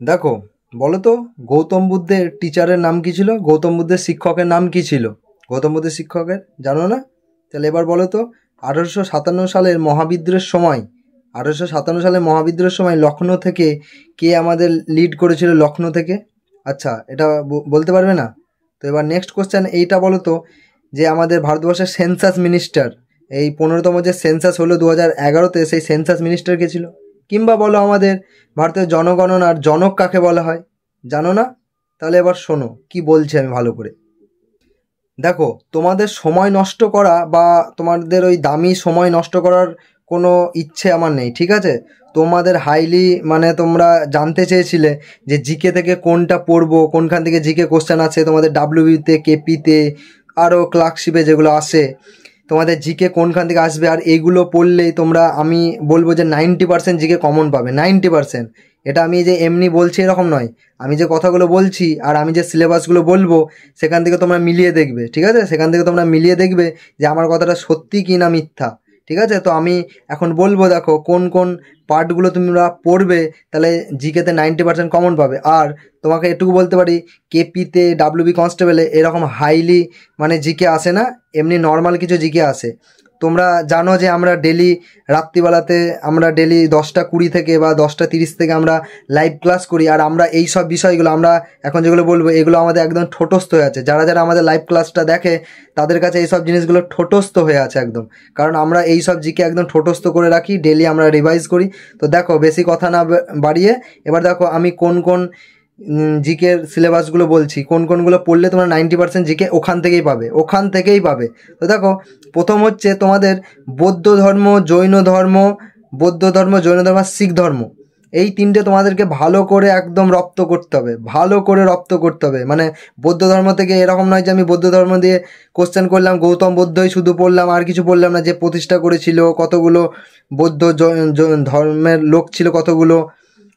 দেখো, বলো তো, গৌতম বুদ্ধের টিচারের নাম কি ছিল? গৌতম বুদ্ধের শিক্ষকের নাম কি ছিল? গৌতম বুদ্ধের শিক্ষকের জানো না? তাহলে এবার বলো তো, 1857 সালের মহাবিদ্রোহের সময় 1857 সালের মহাবিদ্রোহের সময় লখনৌ থেকে কে আমাদের লিড করেছিল? লখনৌ থেকে? আচ্ছা, এটা বলতে পারবে না? তো এবার নেক্সট কোশ্চেন এইটা বলো তো, যে আমাদের ভারতবর্ষের সেন্সাস মিনিস্টার, এই 15তম যে সেন্সাস হলো 2011-তে, সেই সেন্সাস মিনিস্টার কে ছিল? কিংবা বলো, আমাদের ভারতের জনগণনার জনক কাকে বলা হয়? জানো না? তাহলে এবার শোনো কি বলছি আমি ভালো করে। দেখো, তোমাদের সময় নষ্ট করা বা তোমাদের ওই দামি সময় নষ্ট করার কোনো ইচ্ছে আমার নেই, ঠিক আছে? তোমাদের হাইলি মানে তোমরা জানতে চেয়েছিলে যে জিকে থেকে কোনটা পড়বো, কোনখান থেকে জিকে কোশ্চেন আছে তোমাদের ডাব্লিউবিতে, কেপিতে, আরও ক্লার্কশিপে যেগুলো আসে, তোমাদের জিকে কোনখান থেকে আসবে, আর এইগুলো পড়লেই তোমরা, আমি বলবো যে 90% জিকে কমন পাবে, 90%। এটা আমি যে এমনি বলছি এরকম নয়, আমি যে কথাগুলো বলছি আর আমি যে সিলেবাসগুলো বলবো সেখান থেকে তোমরা মিলিয়ে দেখবে, ঠিক আছে? সেখান থেকে তোমরা মিলিয়ে দেখবে যে আমার কথাটা সত্যি কি না মিথ্যা, ঠিক আছে? তো আমি এখন বলবো, দেখো কোন কোন পার্টগুলো তোমরা পড়বে, তাহলে জিকেতে 90% কমন পাবে। আর তোমাকে এটুকু বলতে পারি, কেপিতে, ডাব্লিউবি কনস্টেবলে এরকম হাইলি মানে জিকে আসে না, এমনি নর্মাল কিছু জিকে আসে। তোমরা জানো যে আমরা ডেলি রাত্রিবেলাতে আমরা ডেলি 10টা 20 থেকে বা 10টা 30 থেকে আমরা লাইভ ক্লাস করি, আর আমরা এই সব বিষয়গুলো আমরা এখন যেগুলো বলবো এগুলো আমাদের একদম ঠোঁটস্থ হয়ে আছে। যারা যারা আমাদের লাইভ ক্লাসটা দেখে তাদের কাছে এই সব জিনিসগুলো ঠোঁটস্থ হয়ে আছে একদম, কারণ আমরা এই সব জিকে একদম ঠোঁটস্থ করে রাখি, ডেলি আমরা রিভাইজ করি। তো দেখো, বেশি কথা না বাড়িয়ে এবার দেখো আমি কোন কোন জিকের সিলেবাসগুলো বলছি, কোন কোনগুলো পড়লে তোমরা 90% জিকে ওখান থেকেই পাবে, ওখান থেকেই পাবে। তো দেখো, প্রথম হচ্ছে তোমাদের বৌদ্ধ ধর্ম, জৈন ধর্ম, জৈন ধর্ম, শিখ ধর্ম, এই তিনটে তোমাদেরকে ভালো করে একদম রপ্ত করতে হবে, ভালো করে রপ্ত করতে হবে। মানে বৌদ্ধ ধর্ম থেকে এরকম নয় যে আমি বৌদ্ধ ধর্ম দিয়ে কোশ্চেন করলাম, গৌতম বুদ্ধই শুধু পড়লাম আর কিছু বললাম না, যে প্রতিষ্ঠা করেছিল, কতগুলো বৌদ্ধ ধর্মের লোক ছিল কতগুলো,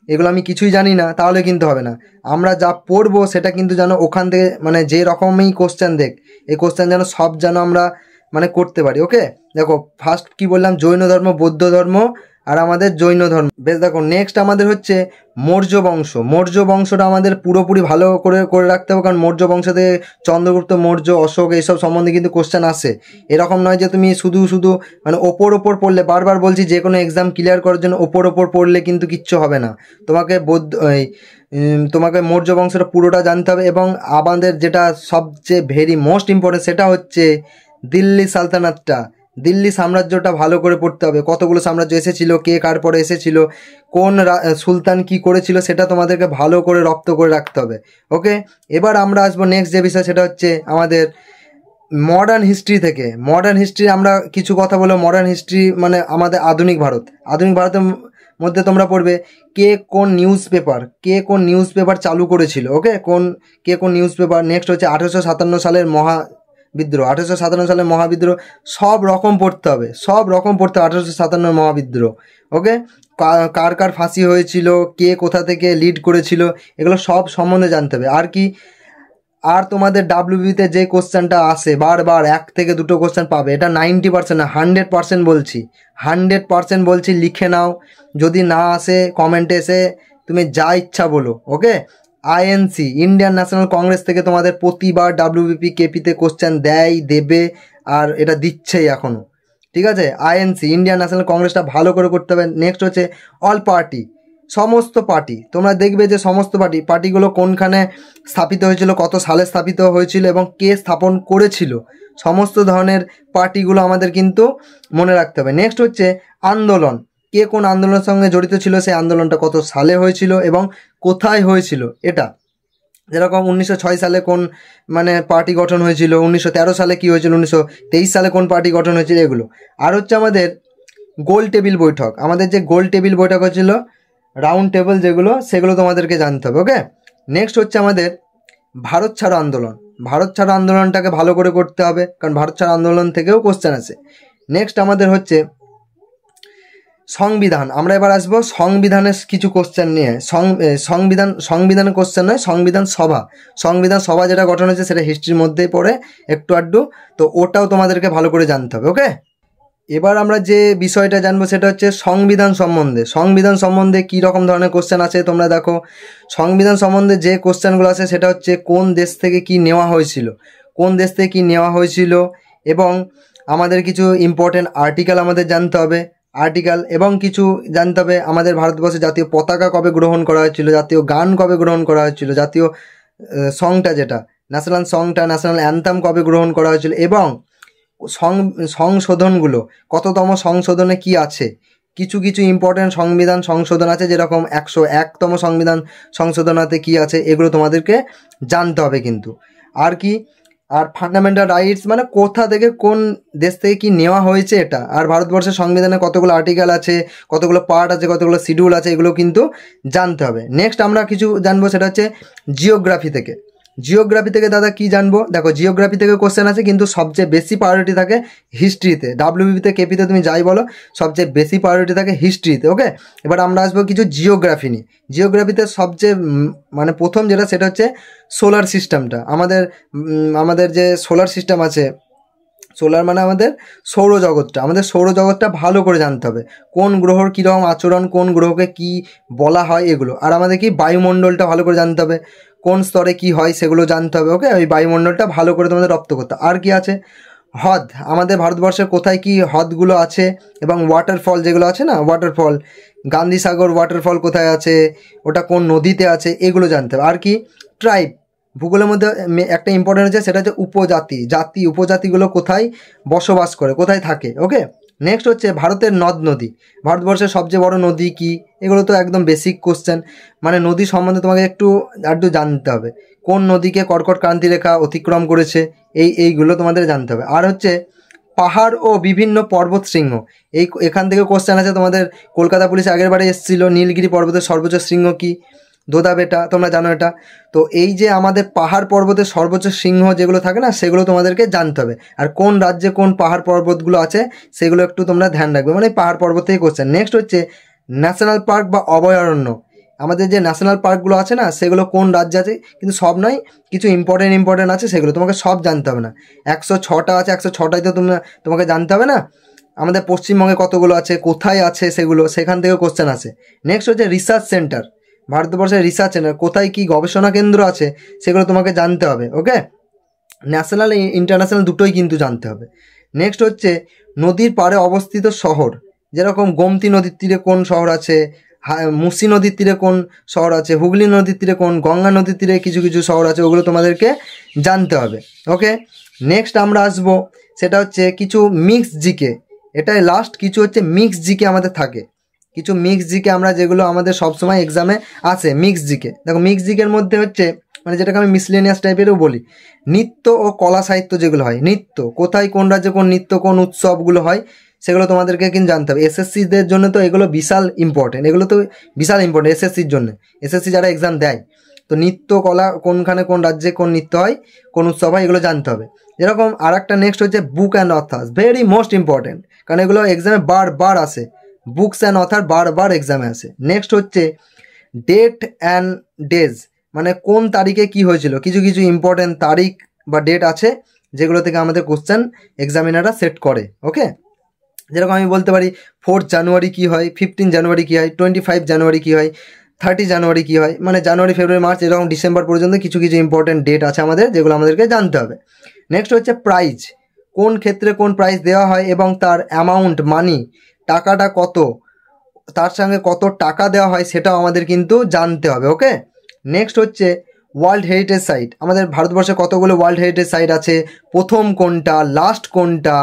এগুলো আমি কিছুই জানি না, তাহলে কিন্তু হবে না। আমরা যা পড়বো সেটা কিন্তু যেন ওখান থেকে মানে যে রকমই কোশ্চেন দেখ, এই কোশ্চেন যেন সব যেন আমরা মানে করতে পারি। ওকে, দেখো ফার্স্ট কি বললাম, জৈন ধর্ম, বৌদ্ধ ধর্ম আর আমাদের জৈন ধর্ম। বেশ, দেখো নেক্সট আমাদের হচ্ছে মৌর্য বংশ। মৌর্য বংশটা আমাদের পুরোপুরি ভালো করে করে রাখতে হবে, কারণ মৌর্য বংশ থেকে চন্দ্রগুপ্ত মৌর্য, অশোক, এইসব সম্বন্ধে কিন্তু কোশ্চেন আসে। এরকম নয় যে তুমি শুধু শুধু মানে ওপর ওপর পড়লে, বারবার বলছি যে কোনো এক্সাম ক্লিয়ার করার জন্য ওপর ওপর পড়লে কিন্তু কিচ্ছু হবে না। তোমাকে তোমাকে মৌর্য বংশটা পুরোটা জানতে হবে, এবং আমাদের যেটা সবচেয়ে ভেরি মোস্ট ইম্পর্টেন্ট সেটা হচ্ছে দিল্লি সালতানাতটা, দিল্লি সাম্রাজ্যটা ভালো করে পড়তে হবে। কতগুলো সাম্রাজ্য এসেছিল, কে কার পরে এসেছিল, কোন সুলতান কি করেছিল, সেটা তোমাদেরকে ভালো করে রপ্ত করে রাখতে হবে। ওকে, এবার আমরা আসবো নেক্সট যে বিষয়, সেটা হচ্ছে আমাদের মডার্ন হিস্ট্রি থেকে। মডার্ন হিস্ট্রি আমরা কিছু কথা বলবো। মডার্ন হিস্ট্রি মানে আমাদের আধুনিক ভারত। আধুনিক ভারতের মধ্যে তোমরা পড়বে কে কোন নিউজ পেপার চালু করেছিল। ওকে, কে কোন নিউজ পেপার। নেক্সট হচ্ছে 1857 সালের মহাবিদ্রোহ। 1857 সালের মহাবিদ্রোহ সব রকম পড়তে হবে, সব রকম পড়তে হবে 1857 মহাবিদ্রোহ। ওকে, কার কার ফাঁসি হয়েছিল, কে কোথা থেকে লিড করেছিল, এগুলো সব সম্বন্ধে জানতে হবে। আর কি, আর তোমাদের ডাব্লিউবিতে যে কোশ্চেনটা আসে বারবার, 1 থেকে 2 কোশ্চেন পাবে, এটা 90% না, 100% বলছি, 100% বলছি, লিখে নাও। যদি না আসে কমেন্টে এসে তুমি যা ইচ্ছা বলো। ওকে, আইএনসি, ইন্ডিয়ান ন্যাশনাল কংগ্রেস থেকে তোমাদের প্রতিবার ডাব্লিউবিপি কেপিতে কোশ্চেন দেবে, আর এটা দিচ্ছেই এখনও, ঠিক আছে? আইএনসি, ইন্ডিয়ান ন্যাশনাল কংগ্রেসটা ভালো করে করতে হবে। নেক্সট হচ্ছে অল পার্টি, সমস্ত পার্টি। তোমরা দেখবে যে সমস্ত পার্টিগুলো কোনখানে স্থাপিত হয়েছিল, কত সালে স্থাপিত হয়েছিল এবং কে স্থাপন করেছিল, সমস্ত ধরনের পার্টিগুলো আমাদের কিন্তু মনে রাখতে হবে। নেক্সট হচ্ছে আন্দোলন, কে কোন আন্দোলনের সঙ্গে জড়িত ছিল, সেই আন্দোলনটা কত সালে হয়েছিল এবং কোথায় হয়েছিল। এটা যেরকম 1906 সালে কোন মানে পার্টি গঠন হয়েছিল, 1913 সালে কী হয়েছিল, 1923 সালে কোন পার্টি গঠন হয়েছিল, এগুলো। আর হচ্ছে আমাদের গোল টেবিল বৈঠক, আমাদের যে গোল টেবিল বৈঠক হয়েছিল, রাউন্ড টেবিল যেগুলো, সেগুলো তোমাদেরকে জানতে হবে। ওকে, নেক্সট হচ্ছে আমাদের ভারত ছাড়ো আন্দোলন। ভারত ছাড়ো আন্দোলনটাকে ভালো করে করতে হবে, কারণ ভারত ছাড়ো আন্দোলন থেকেও কোশ্চেন আসে। নেক্সট আমাদের হচ্ছে সংবিধান। আমরা এবার আসবো সংবিধানের কিছু কোশ্চেন নিয়ে। সংবিধানের কোশ্চেন নয়, সংবিধান সভা যেটা গঠন হয়েছে সেটা হিস্ট্রির মধ্যেই পড়ে একটু আধটু, তো ওটাও তোমাদেরকে ভালো করে জানতে হবে। ওকে, এবার আমরা যে বিষয়টা জানবো সেটা হচ্ছে সংবিধান সম্বন্ধে। সংবিধান সম্বন্ধে কী রকম ধরনের কোশ্চেন আছে তোমরা দেখো। সংবিধান সম্বন্ধে যে কোশ্চেনগুলো আছে সেটা হচ্ছে কোন দেশ থেকে কি নেওয়া হয়েছিল, কোন দেশ থেকে কী নেওয়া হয়েছিল, এবং আমাদের কিছু ইম্পর্টেন্ট আর্টিকেল আমাদের জানতে হবে, আর্টিকেল, এবং কিছু জানতে হবে আমাদের ভারতবর্ষে জাতীয় পতাকা কবে গ্রহণ করা হয়েছিল, জাতীয় গান কবে গ্রহণ করা হয়েছিল, জাতীয় সংটা যেটা ন্যাশনাল সংটা, ন্যাশনাল অ্যান্থাম কবে গ্রহণ করা হয়েছিল, এবং সংশোধনগুলো কততম সংশোধনে কি আছে। কিছু কিছু ইম্পর্টেন্ট সংবিধান সংশোধন আছে, যেরকম 101তম সংবিধান সংশোধনাতে কি আছে, এগুলো তোমাদেরকে জানতে হবে কিন্তু। আর কি, আর ফান্ডামেন্টাল রাইটস মানে কোথা থেকে কোন দেশ থেকে কি নেওয়া হয়েছে এটা। আর ভারতবর্ষের সংবিধানে কতগুলো আর্টিকেল আছে, কতগুলো পার্ট আছে, কতগুলো শিডিউল আছে, এগুলো কিন্তু জানতে হবে। নেক্সট আমরা কিছু জানবো সেটা হচ্ছে জিওগ্রাফি থেকে। জিওগ্রাফি থেকে দাদা কি জানবো, দেখো জিওগ্রাফি থেকে কোশ্চেন আছে, কিন্তু সবচেয়ে বেশি প্রায়োরিটি থাকে হিস্ট্রিতে। ডাব্লিউবিতে কেপিতে তুমি যাই বলো, সবচেয়ে বেশি প্রায়োরিটি থাকে হিস্ট্রিতে। ওকে, এবার আমরা আসবো কিছু জিওগ্রাফি নিয়ে। জিওগ্রাফিতে সবচেয়ে মানে প্রথম যেটা সেটা হচ্ছে সোলার সিস্টেমটা। আমাদের যে সোলার সিস্টেম আছে, সোলার মানে আমাদের সৌরজগৎটা, আমাদের সৌরজগৎটা ভালো করে জানতে হবে, কোন গ্রহর কীরকম আচরণ, কোন গ্রহকে কি বলা হয় এগুলো। আর আমাদের কি বায়ুমণ্ডলটা ভালো করে জানতে হবে, কোন স্তরে কি হয় সেগুলো জানতে হবে। ওকে, ওই বায়ুমণ্ডলটা ভালো করে তোমাদের রপ্ত করতে। আর কি আছে, হ্রদ, আমাদের ভারতবর্ষের কোথায় কি হ্রদগুলো আছে, এবং ওয়াটারফল যেগুলো আছে না, ওয়াটারফল, গান্ধীসাগর ওয়াটারফল কোথায় আছে, ওটা কোন নদীতে আছে, এগুলো জানতে হবে। আর কি, ট্রাইব, ভূগোলের মধ্যে একটা ইম্পর্টেন্ট আছে সেটা হচ্ছে উপজাতি, উপজাতিগুলো কোথায় বসবাস করে, কোথায় থাকে। ওকে, নেক্সট হচ্ছে ভারতের নদ নদী, ভারতবর্ষের সবচেয়ে বড় নদী কি, এগুলো তো একদম বেসিক কোশ্চেন, মানে নদী সম্বন্ধে তোমাকে একটু জানতে হবে, কোন নদীকে কর্কট ক্রান্তি রেখা অতিক্রম করেছে, এইগুলো তোমাদের জানতে হবে। আর হচ্ছে পাহাড় ও বিভিন্ন পর্বত শৃঙ্গ, এখান থেকে কোশ্চেন আছে তোমাদের। কলকাতা পুলিশ আগের বারে এসেছিল, নীলগিরি পর্বতের সর্বোচ্চ শৃঙ্গ কি, দোদাবেটা, তোমরা জানো এটা। তো এই যে আমাদের পাহাড় পর্বতের সর্বোচ্চ শৃঙ্গ যেগুলো থাকে না, সেগুলো তোমাদেরকে জানতে হবে। আর কোন রাজ্যে কোন পাহাড় পর্বতগুলো আছে সেগুলো একটু তোমরা ধ্যান রাখবে, মানে পাহাড় পর্বত থেকে কোশ্চেন। নেক্সট হচ্ছে ন্যাশনাল পার্ক বা অভয়ারণ্য, আমাদের যে ন্যাশনাল পার্কগুলো আছে না সেগুলো কোন রাজ্যে আছে, কিন্তু সব নয়, কিছু ইম্পর্টেন্ট আছে, সেগুলো তোমাকে সব জানতে হবে না। 106টা আছে, 106টাই তো তোমাকে জানতে হবে না। আমাদের পশ্চিমবঙ্গে কতগুলো আছে, কোথায় আছে সেগুলো, সেখান থেকে কোশ্চেন আছে। নেক্সট হচ্ছে রিসার্চ সেন্টার, ভারতবর্ষের রিসার্চ সেন্টার কোথায় কি গবেষণা কেন্দ্র আছে সেগুলো তোমাকে জানতে হবে। ওকে, ন্যাশনাল ইন্টারন্যাশনাল দুটোই কিন্তু জানতে হবে। নেক্সট হচ্ছে নদীর পাড়ে অবস্থিত শহর, যেরকম গোমতী নদীর তীরে কোন শহর আছে, মুসি নদীর তীরে কোন শহর আছে, হুগলি নদীর তীরে কোন, গঙ্গা নদীর তীরে কিছু কিছু শহর আছে, ওগুলো তোমাদেরকে জানতে হবে। ওকে, নেক্সট আমরা আসবো সেটা হচ্ছে কিছু মিক্স জিকে, এটাই লাস্ট। কিছু হচ্ছে মিক্স জিকে আমাদের থাকে, কিছু মিক্স জিকে আমরা যেগুলো আমাদের সবসময় এক্সামে আসে। মিক্স জিকে দেখো, মিক্স জিকের মধ্যে হচ্ছে মানে যেটাকে আমি মিসলেনিয়াস টাইপেরও বলি, নৃত্য ও কলা সাহিত্য যেগুলো হয়, নৃত্য কোথায় কোন রাজ্যে কোন নৃত্য কোন উৎসবগুলো হয় সেগুলো তোমাদেরকে কিন্তু জানতে হবে। এসএসসিদের জন্য তো এগুলো বিশাল ইম্পর্টেন্ট, এগুলো তো বিশাল ইম্পর্টেন্ট এসএসসির জন্য, এসএসসি যারা এক্সাম দেয়। তো নৃত্য কলা কোনখানে কোন রাজ্যে কোন নৃত্য হয়, কোন উৎসব হয়, এগুলো জানতে হবে। যেরকম আর একটা নেক্সট হচ্ছে book and authors, very most important, কারণ এগুলো এক্সামে বার আসে, বুকস অ্যান্ড অথার বার এক্সামে আসে। নেক্সট হচ্ছে ডেট অ্যান্ড ডেজ, মানে কোন তারিখে কি হয়েছিল, কিছু কিছু ইম্পর্টেন্ট তারিখ বা ডেট আছে যেগুলো থেকে আমাদের কোশ্চেন এক্সামিনাররা সেট করে। ওকে, যেরকম আমি বলতে পারি 4 জানুয়ারি কী হয়, 15 জানুয়ারি কী হয়, 25 জানুয়ারি কী হয়, 30 জানুয়ারি কী হয়, মানে জানুয়ারি ফেব্রুয়ারি মার্চ এরকম ডিসেম্বর পর্যন্ত কিছু কিছু ইম্পর্টেন্ট ডেট আছে আমাদের, যেগুলো আমাদেরকে জানতে হবে। নেক্সট হচ্ছে প্রাইজ, কোন ক্ষেত্রে কোন প্রাইজ দেওয়া হয় এবং তার অ্যামাউন্ট মানি, টাকাটা কত, তার সঙ্গে কত টাকা দেওয়া হয় সেটাও আমাদের কিন্তু জানতে হবে। ওকে, নেক্সট হচ্ছে ওয়ার্ল্ড হেরিটেজ সাইট, আমাদের ভারতবর্ষে কতগুলো ওয়ার্ল্ড হেরিটেজ সাইট আছে, প্রথম কোনটা লাস্ট কোনটা,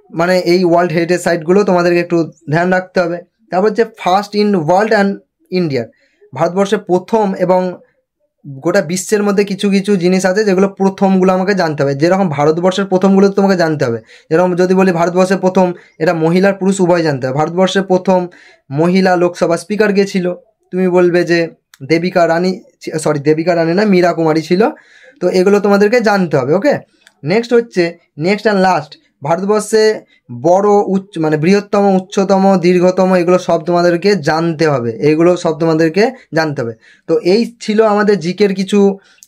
মানে এই ওয়ার্ল্ড হেরিটেজ সাইটগুলো তোমাদেরকে একটু ধ্যান রাখতে হবে। তারপর হচ্ছে first in world and India, ভারতবর্ষে প্রথম এবং গোটা বিশ্বের মধ্যে কিছু কিছু জিনিস আছে যেগুলো প্রথমগুলো আমাকে জানতে হবে। যেরকম ভারতবর্ষের প্রথমগুলো তোমাকে জানতে হবে, যেরকম যদি বলি ভারতবর্ষের প্রথম, এটা মহিলার পুরুষ উভয় জানতে হবে। ভারতবর্ষের প্রথম মহিলা লোকসভা স্পিকার কে ছিল, তুমি বলবে যে দেবিকা রানী না, মীরা কুমারী ছিল। তো এগুলো তোমাদেরকে জানতে হবে। ওকে, নেক্সট হচ্ছে নেক্সট অ্যান্ড লাস্ট ভারতবর্ষে বড় মানে বৃহত্তম, উচ্চতম, দীর্ঘতম, এগুলো সব তোমাদেরকে জানতে হবে, এগুলো সব তোমাদেরকে জানতে হবে। তো এই ছিল আমাদের জিকের কিছু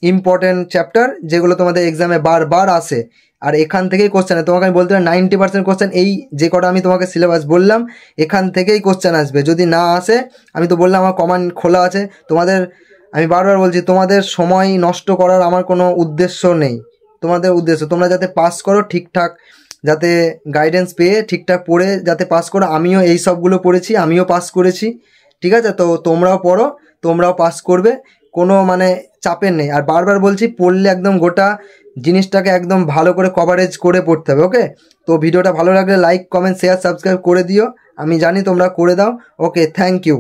ইম্পর্টেন্ট চ্যাপ্টার, যেগুলো তোমাদের এক্সামে বারবার আসে। আর এখান থেকেই কোশ্চেন, তোমাকে আমি বলতে পারি 90% কোশ্চেন, এই যে কটা আমি তোমাকে সিলেবাস বললাম এখান থেকেই কোশ্চেন আসবে। যদি না আসে, আমি তো বললাম আমার কমান্ড খোলা আছে তোমাদের। আমি বারবার বলছি, তোমাদের সময় নষ্ট করার আমার কোনো উদ্দেশ্য নেই। তোমাদের উদ্দেশ্য তোমরা যাতে পাস করো ঠিকঠাক, যাতে গাইডেন্স পেয়ে ঠিকঠাক পড়ে যাতে পাস করো। আমিও এই সবগুলো পড়েছি, আমিও পাস করেছি, ঠিক আছে? তো তোমরাও পড়ো, তোমরাও পাস করবে, কোনো মানে চাপের নেই। আর বারবার বলছি, পড়লে একদম গোটা জিনিসটাকে একদম ভালো করে কভারেজ করে পড়তে হবে, ওকে? তো ভিডিওটা ভালো লাগলে লাইক, কমেন্ট, শেয়ার, সাবস্ক্রাইব করে দিও। আমি জানি তোমরা করে দাও। ওকে, থ্যাংক ইউ।